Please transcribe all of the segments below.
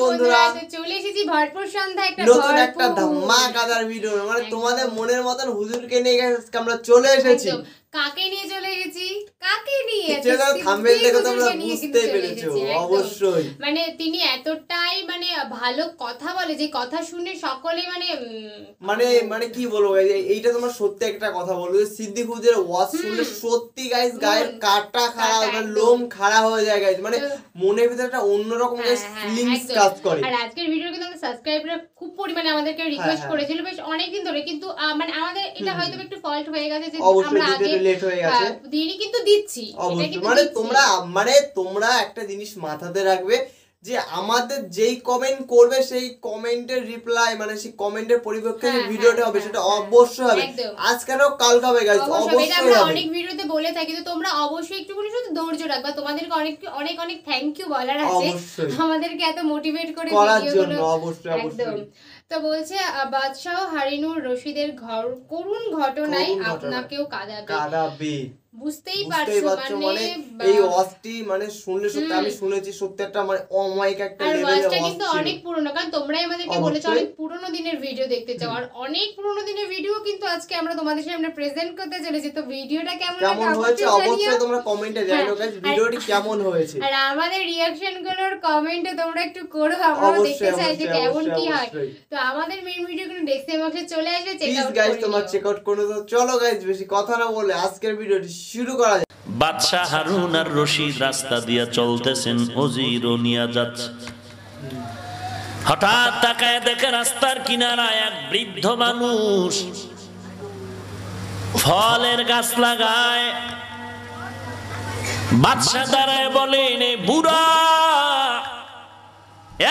বন্ধুরা চলে এসেছি ভরপুর সন্ধ্যা নতুন একটা ধামাকাদার ভিডিও মানে তোমাদের মনের মতন হুজুরকে নিয়ে আজকে আমরা চলে এসেছি। কাকে নিয়ে চলে এসেছি? কাকে নিয়ে? সেটা থাম্বনেল দেখে তোমরা বুঝতেই পেরেছো অবশ্যই। মানে তিনি এতটাই মানে ভালো কথা বলে যে কথা শুনে সকলে মানে কি বলবো, এইটা তোমার সত্যি একটা কথা বলবো, সিদ্দিক হুজুরের ওয়াজ শুনলে সত্যি গাইস গায়ের কাটা খাড়া মানে লোম খাড়া হয়ে যায় গাইস, মানে মনের ভিতরে একটা অন্যরকম ফিলিংস কাজ করে। আর আজকের ভিডিও কিন্তু আমাদের সাবস্ক্রাইবাররা খুব পরিমাণে আমাদেরকে রিকোয়েস্ট করেছিল বেশ অনেকদিন ধরে, কিন্তু মানে আমাদের এটা হয়তো একটু ফল্ট হয়ে গেছে যে আমরা আগে লেট হয়ে গেছে, দেরি কিন্তু দিচ্ছি। এটা কিন্তু মানে তোমরা একটা জিনিস মাথাতে রাখবে যে আমাদের যেই কমেন্ট করবে সেই কমেন্টের রিপ্লাই মানে সেই কমেন্টের পরিপ্রেক্ষিতে যে ভিডিওটা হবে সেটা অবশ্যই হবে, আজকে না কাল হবে গাইস, অবশ্যই আমরা হবে। অনেক ভিডিওতে বলে থাকি তো তোমরা অবশ্যই একটুখানি শুধু ধৈর্য রাখবা, তোমাদেরকে অনেক অনেক অনেক থ্যাংক ইউ বলার আছে আমাদেরকে এত মোটিভেট করে ভিডিওগুলো অবশ্যই একদম। তো বলছে বাদশাহ হারিনুর রশিদের করুণ ঘটনায় আপনাকেও কাঁদাবে। বুঝতেই পারছো মানে এই ওয়াজটি মানে শুনলে সত্যি আমি শুনেছি সত্যি একটা মানে অমায়িক একটা লেভেলের ওয়াজ ছিল। কিন্তু অনেক পুরনো, কারণ তোমরাই আমাদেরকে বলেছো অনেক পুরনো দিনের ভিডিও দেখতে চাও, আর অনেক পুরনো দিনের ভিডিও কিন্তু আজকে আমরা তোমাদের সামনে প্রেজেন্ট করতে চলেছি। তো ভিডিওটা কেমন হয়েছে অবশ্যই তোমরা কমেন্টে জানিও গাইস ভিডিওটি কেমন হয়েছে, আর আমাদের রিঅ্যাকশন গুলোর কমেন্টে তোমরা একটু করো, আমরা দেখতে চাই যে কেমন কি হয়। তো আমাদের মেইন ভিডিওগুলো ডেসক্রিপশন বক্সে চলে আসবে, চেক আউট করো গাইস, তোমরা চেক আউট করে দাও। চলো গাইস বেশি কথা না বলে আজকের ভিডিওটি শুরু করা যাক। বাদশাহ হারুন আর রশিদ রাস্তা দিয়ে চলতেছেন, ওজিরও নিয়ে যাচ্ছে। হঠাৎ তাকায় দেখে রাস্তার কিনারায় এক বৃদ্ধ মানুষ ফলের গাছ লাগায়। বাদশাহ দাঁড়ায় বলেন, বুড়া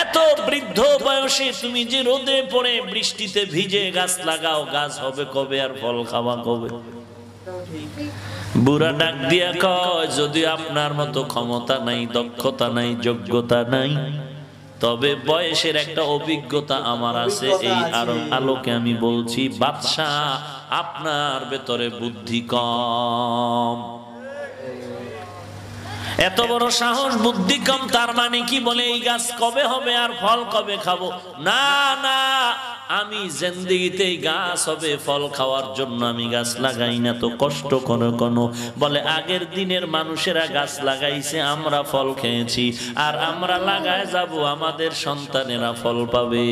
এত বৃদ্ধ বয়সে তুমি যে রোদে পড়ে বৃষ্টিতে ভিজে গাছ লাগাও, গাছ হবে কবে আর ফল খাওয়া কবে? বুড়া ডাক দিয়া কয়, যদি আপনার মতো ক্ষমতা নাই, দক্ষতা নাই, যোগ্যতা নাই, তবে বয়সের একটা অভিজ্ঞতা আমার আছে। এই আলোকে আমি বলছি, বাদশাহ আপনার ভেতরে বুদ্ধি কম। এত বড় সাহস, বুদ্ধি কম, তার মানে কি? বলে এই গাছ কবে হবে আর ফল কবে খাবো? না না, আমি জিন্দেগিতে গাছ হবে ফল খাওয়ার জন্য আমি গাছ লাগাই না, তো কষ্ট কোনো বলে আগের দিনের মানুষেরা গাছ লাগাইছে, আমরা ফল খেয়েছি, আর আমরা লাগায় যাব, আমাদের সন্তানেরা ফল পাবে।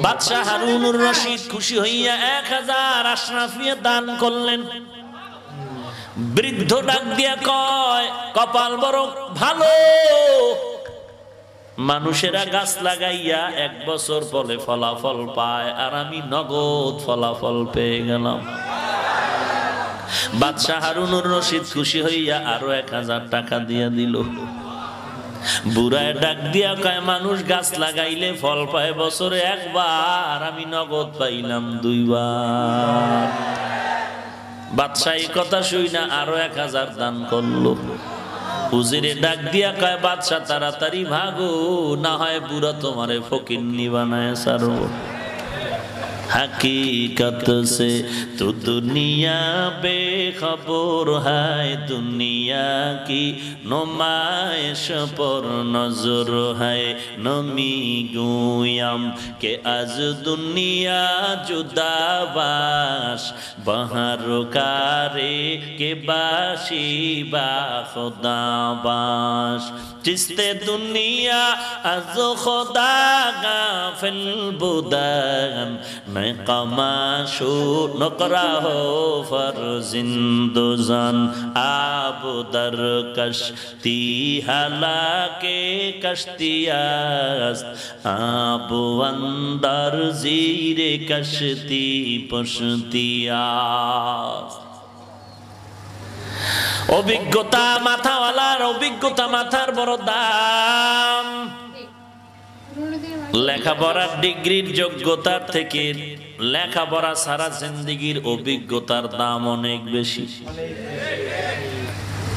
বাদশাহ হারুনুর রশিদ খুশি হইয়া 1000 আশরাফিয়া দান করলেন। বৃদ্ধ ডাক দিয়া কয়, কপাল বড় ভালো, মানুষেরা গাছ লাগাইয়া 1 বছর পরে ফলাফল পায়, আর আমি নগদ ফলাফল পেয়ে গেলাম। বাদশাহ হারুনুর রশিদ খুশি হইয়া আরো 1000 টাকা দিয়া দিল। বুড়ায় ডাক দিয়া কয়, মানুষ গাছ লাগাইলে ফল পায় বছরে 1 বার, আমি নগদ পাইলাম 2 বার। বাদশাহ এই কথা শুই না আরো 1000 দান করলো। উজিরে ডাক দিয়া কয়, বাদশাহ তাড়াতাড়ি ভাগো, না হয় বুড়া তোমারে ফকিন্নি বানায় সারো। हकीकत से तो दुनिया बेखबर है, दुनिया की नुमाइश पर नजर है। नमी गुयाम के आज दुनिया जुदाबाश, बहर कारे के बाशी बा खुदाबाश। जिसते दुनिया आज खुदा गाफिल बुदान, मैं कमाशो नकरा हो फरजिंदुजान। आब दर कश्ती हलाके कश्तियास्त, आब अंदर जीरे कश्ती पुश्तियास्त। অভিজ্ঞতা মাথাওয়ালার অভিজ্ঞতা মাথার বড় দাম। লেখাপড়ার ডিগ্রির যোগ্যতার থেকে লেখাপড়া সারা জিন্দেগির অভিজ্ঞতার দাম অনেক বেশি।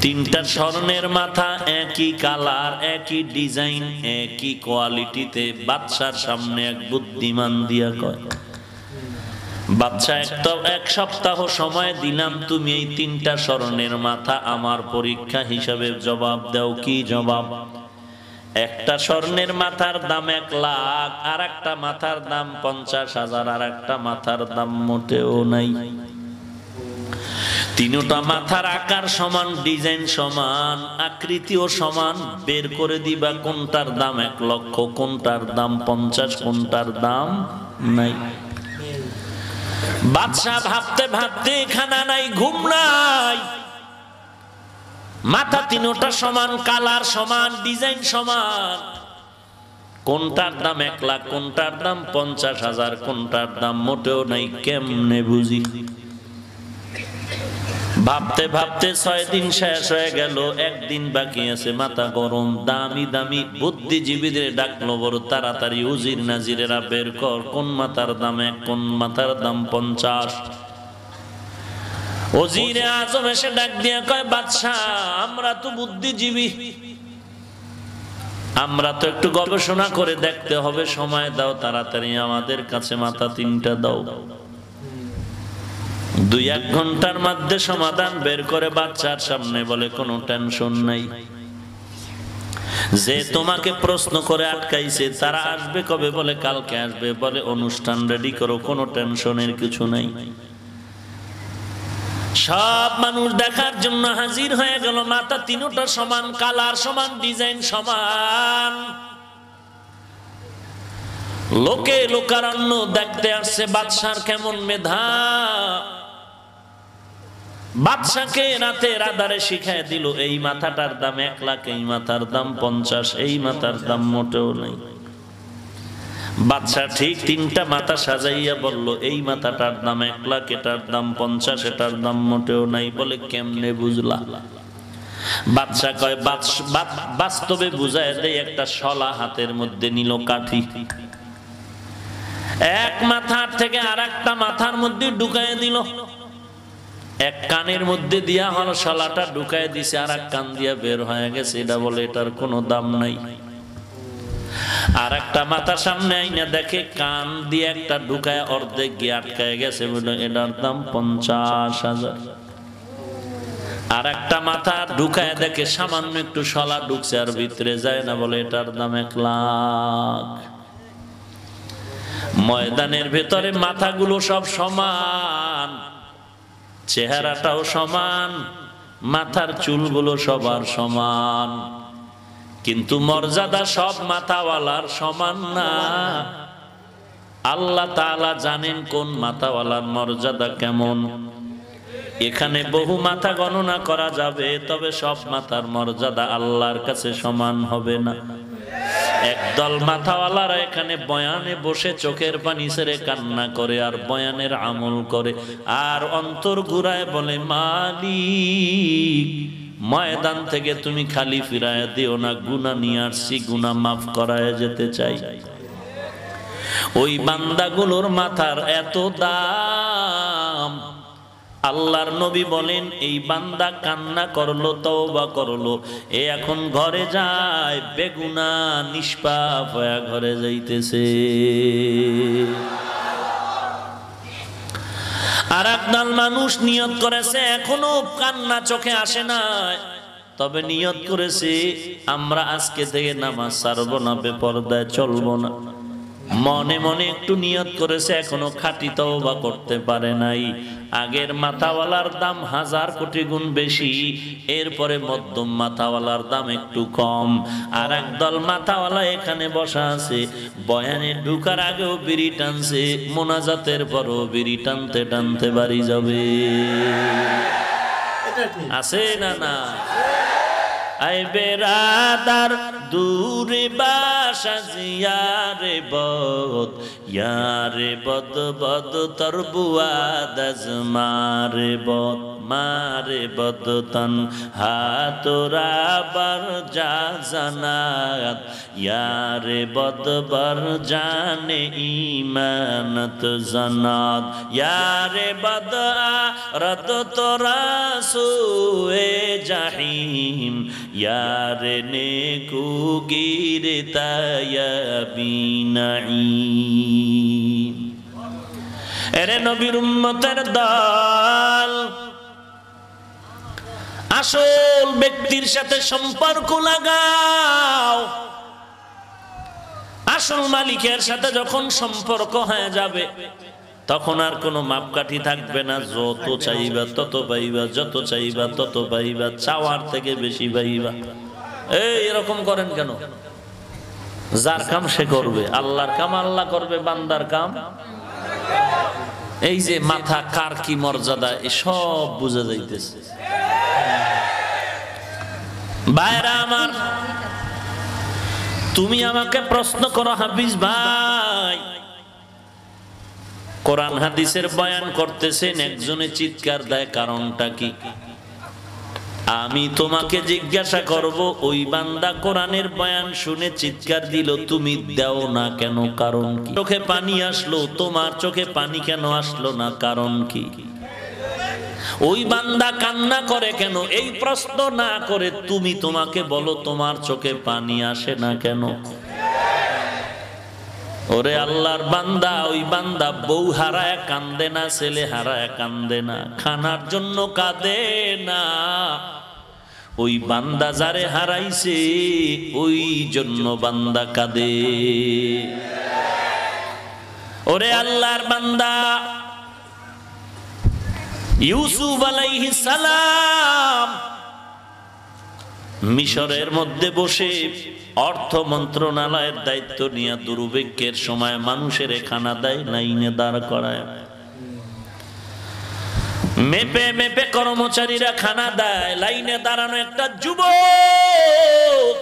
3টা স্বর্ণের মাথা, একই কালার, একই ডিজাইন, একই কোয়ালিটিতে বাদশার সামনে এক বুদ্ধিমান দিয়া কয়, বাদশাহ 1 সপ্তাহ সময় দিলাম, তুমি এই 3টা স্বর্ণের মাথা আমার পরীক্ষা হিসাবে জবাব দাও। কি জবাব? একটা স্বর্ণের মাথার দাম 1 লাখ, আর একটা মাথার দাম 50,000, আর একটা মাথার দাম মোটেও নাই। তিনটা মাথার আকার সমান, ডিজাইন সমান, আকৃতিও সমান, বের করে দিবা কোনটার দাম 1 লক্ষ, কোনটার দাম 50, কোনটার দাম নাই। বাদশাহ ভাবতে ভাবতে খানা নাই, ঘুম নাই। মাথা তিনটা সমান, কালার সমান, ডিজাইন সমান, কোনটার দাম 1 লাখ, কোনটার দাম 50,000, কোনটার দাম মোটেও নাই, কেমনে বুঝি? ভাবতে ভাবতে 6 দিন শেষ হয়ে গেল, 1 দিন বাকি আছে। মাথা গরম, দামি দামি বুদ্ধিজীবীদের ডাকলো, বড় তাড়াতাড়ি উজির নাজিরেরা বের কর, কোন মাথার দাম 1, কোন মাথার দাম 50। ওজিরে আজম এসে ডাক দিয়া কয়, বাদশাহ আমরা তো বুদ্ধিজীবী, আমরা তো একটু গবেষণা করে দেখতে হবে, সময় দাও, তাড়াতাড়ি আমাদের কাছে মাথা 3টা দাও। 2-1 ঘন্টার মধ্যে সমাধান বের করে বাচ্চার সামনে বলে, কোনো টেনশন নাই, যে তোমাকে প্রশ্ন করে আটকাইছে তারা আসবে কবে? বলে কালকে আসবে। বলে অনুষ্ঠান রেডি করো, কোনো টেনশনের কিছু নাই। সব মানুষ দেখার জন্য হাজির হয়ে গেল। মাথা 3টা সমান, কালার সমান, ডিজাইন সমান। লোকে লোকারণ্য দেখতে আসছে বাদশার কেমন মেধা। বাদশাকে রাতের আধারে শিখায় দিল, এই মাথাটার দাম 1 লাখ, এই মাথার দাম 50, এই মাথার দাম মোটেও নাই। বাদশা ঠিক 3টা মাথা সাজাইয়া বলল, এই মাথাটার দাম 1 লাখ, এটার দাম 50, এটার দাম মোটেও নাই। বলে কেমনে বুঝলা? বাদশা কয়, বাস্তবে বুঝায় দেয়। একটা শলা হাতের মধ্যে নিল, কাঠি, এক মাথার থেকে আর একটা মাথার মধ্যে ঢুকায় দিল। এক কানের মধ্যে দিয়া হলো, শলাটা ঢুকায় দিছে, আর এক কান দিয়া বের হয়ে গেছে। এটা বলে এটার কোনো দাম নাই। আর একটা মাথা সামনে আইনা দেখে কান দিয়ে একটা ঢুকায় অর্ধেক গিয়ে আটকায় গেছে, বলে এটার দাম 50,000। আর একটা মাথা ঢুকায় দেখে সামান্য একটু শলা ঢুকছে আর ভিতরে যায় না, বলে এটার দাম 1 লাখ। ময়দানের ভেতরে মাথাগুলো সব সমান, চেহারাটাও সমান, মাথার চুলগুলো সবার সমান, কিন্তু মর্যাদা সব মাথাওয়ালার সমান না। আল্লাহ তাআলা জানেন কোন মাথাওয়ালার মর্যাদা কেমন। এখানে বহু মাথা গণনা করা যাবে, তবে সব মাথার মর্যাদা আল্লাহর কাছে সমান হবে না। একদল মাথাওয়ালারা এখানে বয়ানে বসে চোখের পানি ছেড়ে কান্না করে আর বয়ানের আমল করে, আর অন্তর ঘুরায় বলে, মালিক ময়দান থেকে তুমি খালি ফিরায় দিও না, গুনাহ নিয়ে আসছি, গুনাহ মাফ করায় যেতে চাই। ওই বান্দাগুলোর মাথার এত দাম। আল্লাহর নবী বলেন, এই বান্দা কান্না করলো, তওবা করলো, এ এখন ঘরে যায়, বেগুনাহ নিষ্পাপ হয়ে ঘরে যাইতেছে। আর একদল মানুষ নিয়ত করেছে, এখনো কান্না চোখে আসে না, তবে নিয়ত করেছে আমরা আজকে থেকে নামাজ ছাড়বো না, বেপরদায় চলবো না। মনে মনে একটু নিয়ত করেছে, এখনো খাঁটি তওবা করতে পারে নাই। আগের মাথাওয়ালার দাম 1000 কোটি গুণ বেশি, এরপরে মধ্যম মাথাওয়ালার দাম একটু কম। আর একদল মাথাওয়ালা এখানে বসা আছে, বয়ানে ঢুকার আগেও বিড়ি টানছে, মোনাজাতের পরও বিড়ি টানতে টানতে বাড়ি যাবে। আছে না না? আই বেরাদার দূরে বাসা জিয়ারে বদ, ইয়ারে বদ বদ তরবুয়াদ মারে বদ, মারে বদ তন হাতরা বার যা জানাত, ইয়ারে বদ বার জানে ইমানত জানাত, ইয়ারে বদ আরদ তোরা সুয়ে জাহিম, यारे नेकू गिरता या बीनाईम। एरे नबीर उम्मतेर दल, আসল ব্যক্তির সাথে সম্পর্ক লাগাও। আসল মালিকের সাথে যখন সম্পর্ক হয়ে যাবে তখন আর কোনো মাপকাঠি থাকবে না। যত চাইবা তত পাইবা, যত চাইবা তত পাইবা, চাওয়ার থেকে বেশি পাইবা। এই এরকম করেন কেন? যার কাম সে করবে, আল্লাহর কাম আল্লাহ করবে, বান্দার কাম। এই যে মাথা কার কি মর্যাদা এসব বুঝা যাইতেছে। ভাইরা আমার, তুমি আমাকে প্রশ্ন করো হাফিজ ভাই, কোরআন হাদিসের বয়ান করতেছেন, একজনে চিৎকার দেয়, কারণটা কি? আমি তোমাকে জিজ্ঞাসা করব, ওই বান্দা কোরআনের বয়ান শুনে চিৎকার দিল, তুমি দাও না কেন? কারণ কি? চোখে পানি আসলো, তোমার চোখে পানি কেন আসলো না? কারণ কি? ওই বান্দা কান্না করে কেন? এই প্রশ্ন না করে তুমি তোমাকে বলো, তোমার চোখে পানি আসে না কেন? ওরে আল্লাহর বান্দা, ওই বান্দা বউ হারায় কান্দে না, ছেলে হারায় কান্দে না, খানার জন্য কাঁদে না। ওই বান্দা যারে হারাইছে ওই জন্য বান্দা কাঁদে। ওরে আল্লাহর বান্দা, ইউসুফ আলাইহিস সালাম মিশরের মধ্যে বসে অর্থ মন্ত্রণালয়ের দায়িত্ব নিয়ে দুর্ভিক্ষের সময় মানুষের খানা দেয়, লাইনে দাঁড় করায়, মেপে মেপে কর্মচারীরা খানা দেয়। লাইনে দাঁড়ানো একটা যুবক,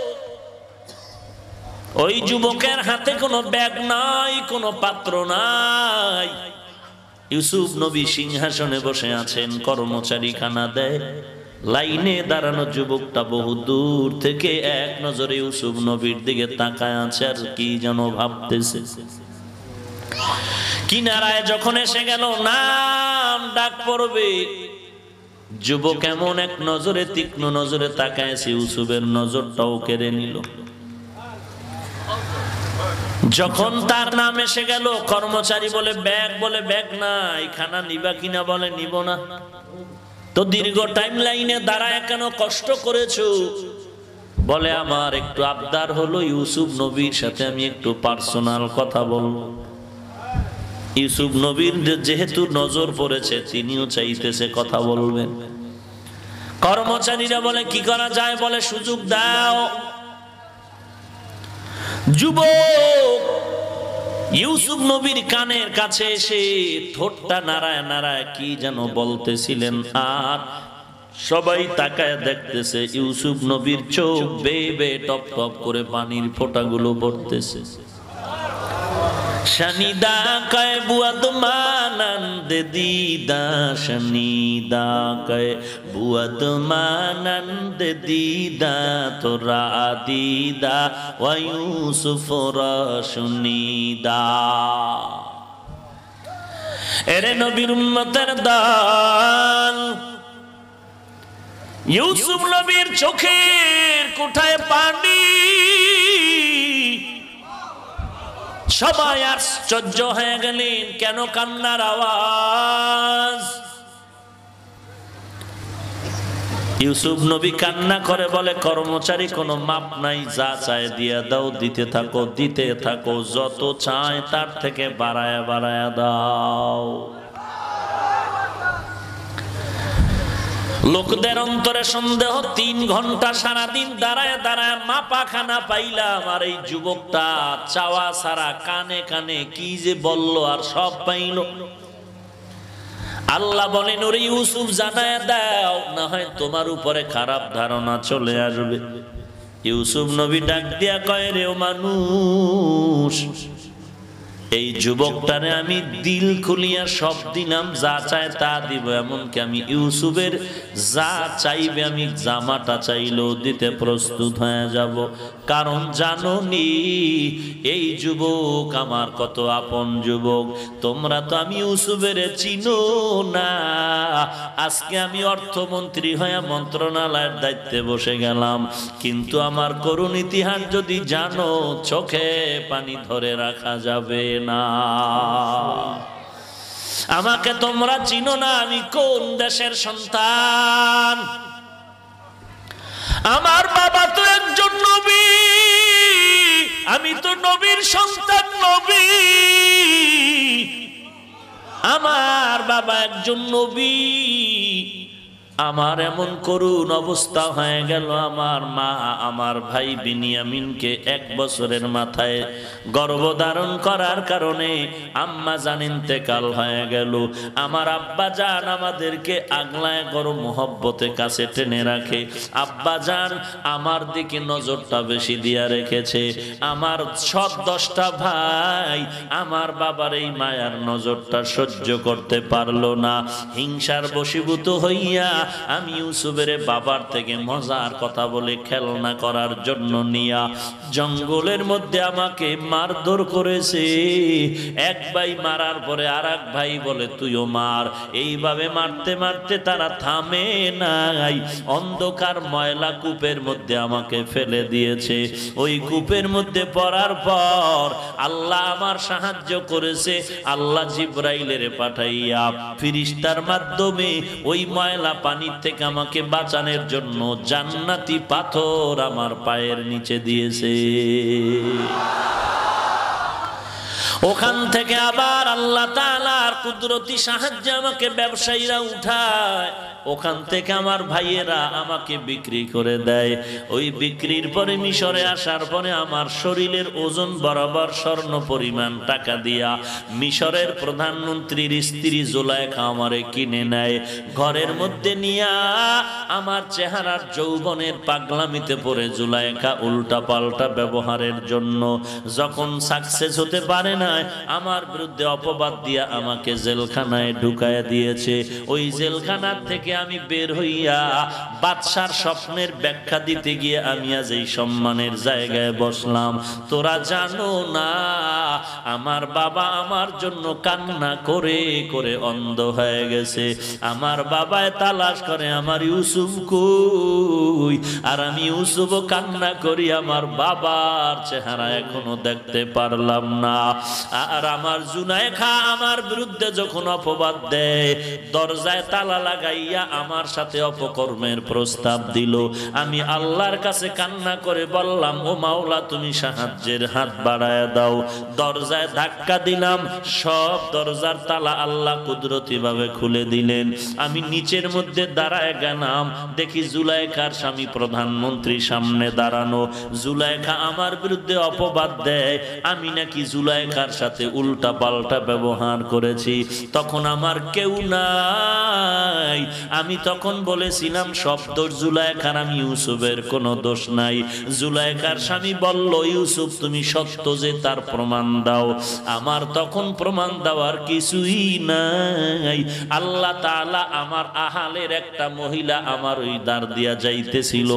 ওই যুবকের হাতে কোনো ব্যাগ নাই, কোনো পাত্র নাই। ইউসুফ নবী সিংহাসনে বসে আছেন, কর্মচারী খানা দেয়। লাইনে দাঁড়ানো যুবকটা বহু দূর থেকে এক নজরে ইউসুফ নবীর দিকে তাকায় আছে, আর কি যেন ভাবতেছে। কিনারায় যখন এসে গেল, নাম ডাক পড়বে, যুবক এমন এক নজরে, তীক্ষ্ণ নজরে তাকায়ছে, ইউসুফের নজরটাও কেড়ে নিল। যখন তার নাম এসে গেল, কর্মচারী বলে ব্যাগ, বলে ব্যাগ নাই। খানা নিবা কিনা? বলে নিব না। তো দীর্ঘ টাইম লাইনে দাঁড়ায় কেন, কষ্ট করেছো? বলে আমার একটু আবদার হলো, ইউসুফ নবীর সাথে আমি একটু পার্সোনাল কথা বলবো। ইউসুফ নবীর যেহেতু নজর পড়েছে, তিনিও চাইতেছে কথা বলবেন। কর্মচারীরা বলে কি করা যায়? বলে সুযোগ দাও। যুবক ইউসুফ নবীর কানের কাছে এসে ঠোঁটটা নাড়ায় নাড়ায় কি যেন বলতেছিলেন, আর সবাই তাকায় দেখতেছে ইউসুফ নবীর চোখ বেয়ে বেয়ে টপ টপ করে পানির ফোঁটাগুলো পড়তেছে। শনিদা কয় বুয়াদ মানন্দ দিদা, শনিদা কয় বুয়াদ মানন্দ দিদা, তোরা দিদা ওয়া ইউসুফ রশনিদা। এরে নবীর উম্মতের দল, ইউসুফ নবীর চোখের কোঠায় পানি। সবাই আশ্চর্য হয়ে গেলেন, কেন কান্নার আওয়াজ? ইউসুফ নবী কান্না করে বলে, কর্মচারী কোনো মাপ নাই, যা চায় দিয়া দাও, দিতে থাকো, দিতে থাকো, যত চায় তার থেকে বাড়ায়া বাড়ায়া দাও। লোকদের অন্তরে সন্দেহ, 3 ঘন্টা সারাদিন দাঁড়ায় দাঁড়ায় মাপা খানা পাইলাম, আর এই যুবকটা চাওয়া সারা কানে কানে কি যে বলল, আর সব পাইল। আল্লাহ বলেন, ওরে ইউসুফ জানায় দাও, না হয় তোমার উপরে খারাপ ধারণা চলে আসবে। ইউসুফ নবী ডাক দিয়া কয়, রে মানুষ, এই যুবকটারে আমি দিল খুলিয়া সব দিলাম, যা চায় তা দিব, এমনকি আমি ইউসুফের যা চাইবে আমি জামাটা চাইলেও দিতে প্রস্তুত হয়ে যাব। কারণ জানোনি এই যুবক আমার কত আপন যুবক। তোমরা তো আমি ইউসুফের চিনো না। আজকে আমি অর্থমন্ত্রী হয়ে মন্ত্রণালয়ের দায়িত্বে বসে গেলাম, কিন্তু আমার করুণ ইতিহাস যদি জানো, চোখে পানি ধরে রাখা যাবে না। আমাকে তোমরা চিনো না, আমি কোন দেশের সন্তান। আমার বাবা তো একজন নবী, আমি তো নবীর সন্তান, নবী, আমার বাবা একজন নবী। আমার এমন করুণ অবস্থা হয়ে গেল, আমার মা আমার ভাই বিনিয়ামিনকে 1 বছরের মাথায় গর্ভধারণ করার কারণে আম্মা জান ইন্তেকাল হয়ে গেল। আমার আব্বা জান আমাদেরকে আগলায় গরম মোহব্বতে কাছে টেনে রাখে। আব্বা জান আমার দিকে নজরটা বেশি দিয়া রেখেছে। আমার সব 10টা ভাই আমার বাবার এই মায়ার নজরটা সহ্য করতে পারলো না। হিংসার বশীভূত হইয়া আমি ইউসুফের বাবার থেকে মজার কথা বলে খেলনা করার জন্য নিয়া জঙ্গলের মধ্যে আমাকে মারধর করেছে। এক ভাই মারার পরে আর এক ভাই বলে তুইও মার। এইভাবে মারতে মারতে তারা থামে নাই। অন্ধকার ময়লা কূপের মধ্যে আমাকে ফেলে দিয়েছে। ওই কূপের মধ্যে পড়ার পর আল্লাহ আমার সাহায্য করেছে। আল্লাহ জিব্রাইলের পাঠাইয়া ফেরেশতার মাধ্যমে ওই ময়লা পানি থেকে আমাকে বাঁচানোর জন্য জান্নাতি পাথর আমার পায়ের নিচে দিয়েছে। ওখান থেকে আবার আল্লাহ তাআলার কুদরতি সাহায্যে আমাকে ব্যবসায়ীরা উঠায়। ওখান থেকে আমার ভাইয়েরা আমাকে বিক্রি করে দেয়। ওই বিক্রির পরে মিশরে আসার পরে আমার শরীরের ওজন বরাবর স্বর্ণ পরিমাণ টাকা দিয়া মিশরের প্রধানমন্ত্রীর স্ত্রী জুলাইখা আমারে কিনে নেয়। ঘরের মধ্যে নিয়া আমার চেহারার যৌবনের পাগলামিতে পড়ে জুলাইখা উল্টা পাল্টা ব্যবহারের জন্য যখন সাকসেস হতে পারে না, আমার বিরুদ্ধে অপবাদ দিয়া আমাকে জেলখানায় ঢুকায় দিয়েছে। ওই জেলখানার থেকে আমি বের হইয়া বাদশার স্বপ্নের ব্যাখ্যা দিতে গিয়ে আমি আজ এই সম্মানের জায়গায় বসলাম। তোরা জানো না আমার বাবা আমার জন্য কান্না করে করে অন্ধ হয়ে গেছে। আমার বাবায় তালাশ করে আমার ইউসুফ কই, আর আমি ইউসুফও কান্না করি আমার বাবার চেহারা এখনো দেখতে পারলাম না। আর আমার জুলাইখা আমার বিরুদ্ধে যখন অপবাদ দেয়, দরজায় তালা লাগাইয়া আমার সাথে অপকর্মের প্রস্তাব দিল। আমি আল্লাহর কাছে কান্না করে বললাম, ও মাওলা তুমি সাহায্যের হাত বাড়ায় দাও। দরজায় ধাক্কা দিলাম, সব দরজার তালা আল্লাহ কুদরতি ভাবে খুলে দিলেন। আমি নিচের মধ্যে দাঁড়ায় গেলাম, দেখি জুলাইখার স্বামী প্রধানমন্ত্রী সামনে দাঁড়ানো। জুলাইখা আমার বিরুদ্ধে অপবাদ দেয় আমি নাকি জুলাইখার সাথে উল্টা পাল্টা ব্যবহার করেছি। তখন আমার কেউ নাই। আমি তখন বলেছিলাম সব দোষ জুলাইখার, আমি ইউসুফের কোনো দোষ নাই। জুলাইখার স্বামী বলল, ইউসুফ তুমি সত্য যে তার প্রমাণ দাও। আমার তখন প্রমাণ দেওয়ার কিছুই নাই। আল্লাহ তাআলা আমার আহালের একটা মহিলা আমার ওই দ্বার দিয়া যাইতেছিল,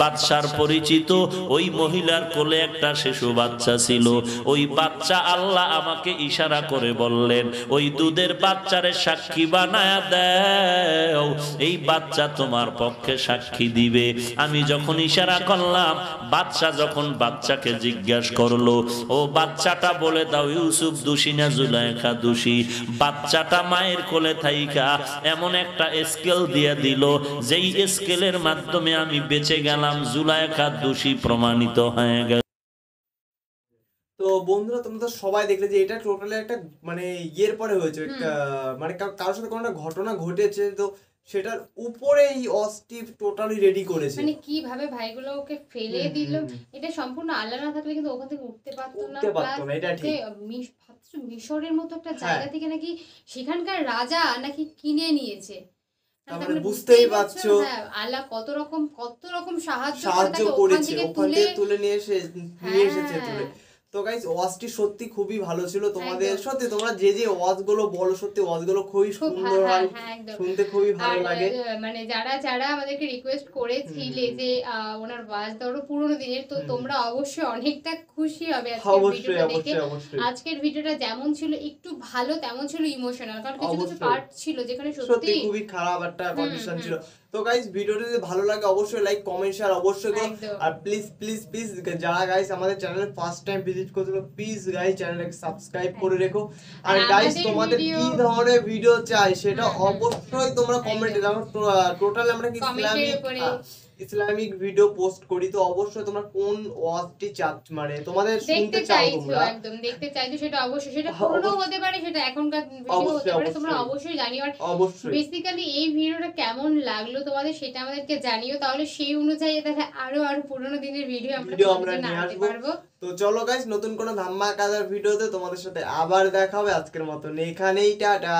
বাদশার পরিচিত ওই মহিলার কোলে একটা শিশু বাচ্চা ছিল। ওই বাচ্চা আল্লাহ আমাকে ইশারা করে বললেন, ওই দুধের বাচ্চারে সাক্ষী বানায়া দাও, এই বাচ্চা তোমার পক্ষে সাক্ষী দিবে। আমি যখন ইশারা করলাম, বাচ্চা যখন বাচ্চাকে জিজ্ঞাসা করলো, ও বাচ্চাটা বলে দাও ইউসুফ দোষী না জুলাইখা দোষী। বাচ্চাটা মায়ের কোলে থাইকা এমন একটা স্কেল দিয়ে দিল, যেই স্কেলের মাধ্যমে আমি বেঁচে গেলাম, জুলাইখা দোষী প্রমাণিত হয়ে গেল। তো বন্ধুরা তোমরা তো সবাই দেখলে যে এটা টোটালি একটা মানে ইয়ের পরে হয়েছে, একটা মানে কারোর সাথে কোনো একটা ঘটনা ঘটেছে, তো সেটার উপরে এই অস্টিভ টোটালি রেডি করেছে। মানে কিভাবে ভাইগুলো ওকে ফেলে দিল, এটা সম্পূর্ণ আল্লাহ না থাকলে কিন্তু ওখান থেকে উঠতে পারতো না। এটা ঠিক। মিশরের মতো একটা জায়গা থেকে নাকি সেখানকার রাজা নাকি কিনে নিয়েছে। তাহলে বুঝতেই পারছো আল্লাহ কত রকম সাহায্য করেছে, ওখান থেকে তুলে নিয়ে এসেছে তুলে। তো গাইস ওয়াজটি সত্যি খুবই ভালো ছিল। তোমাদের সত্যি তোমরা যে যে ওয়াজ গুলো বলো, সত্যি ওয়াজ গুলো খুবই সুন্দর হয়, শুনতে খুবই ভালো লাগে। মানে যারা আমাদেরকে রিকোয়েস্ট করেছিলে যে ওনার ওয়াজ ধরো পুরোনো দিনের, তো তোমরা অবশ্যই অনেকটা খুশি হবে আজকের ভিডিওটা দেখে। আজকের ভিডিওটা যেমন ছিল একটু ভালো, তেমন ছিল ইমোশনাল, কারণ কিছু কিছু পার্ট ছিল যেখানে সত্যি খুবই খারাপ একটা কন্ডিশন ছিল। তো গাইস ভিডিওটা যদি ভালো লাগে অবশ্যই লাইক কমেন্ট শেয়ার অবশ্যই করো। আর প্লিজ প্লিজ প্লিজ যারা গাইস আমাদের চ্যানেলে ফার্স্ট টাইম ভিজিট করছো, প্লিজ গাইস চ্যানেলটাকে সাবস্ক্রাইব করে রেখো। আর গাইস তোমাদের কি ধরনের ভিডিও চাই সেটা অবশ্যই তোমরা কমেন্টে জানাও। টোটাল আমরা কি ইসলামিক ভিডিও পোস্ট করি, তো অবশ্যই তোমরা কোন ওয়াজটি মানে তোমাদের শুনতে চাও তোমরা, একদম দেখতে চাইছো, সেটা অবশ্যই, সেটা পুরনো হতে পারে, সেটা এখনকার ভিডিও হতে পারে, তোমরা অবশ্যই জানিও। আর বেসিক্যালি এই ভিডিওটা কেমন লাগলো তোমাদের সেটা আমাদেরকে জানিও, তাহলে সেই অনুযায়ী তাহলে আরো পুরনো দিনের ভিডিও আমরা নিয়ে আসতে পারবো। তো চলো গাইস, নতুন কোন ধামাকাদার ভিডিওতে তোমাদের সাথে আবার দেখা হবে। আজকের মতন এখানেই, টাটা।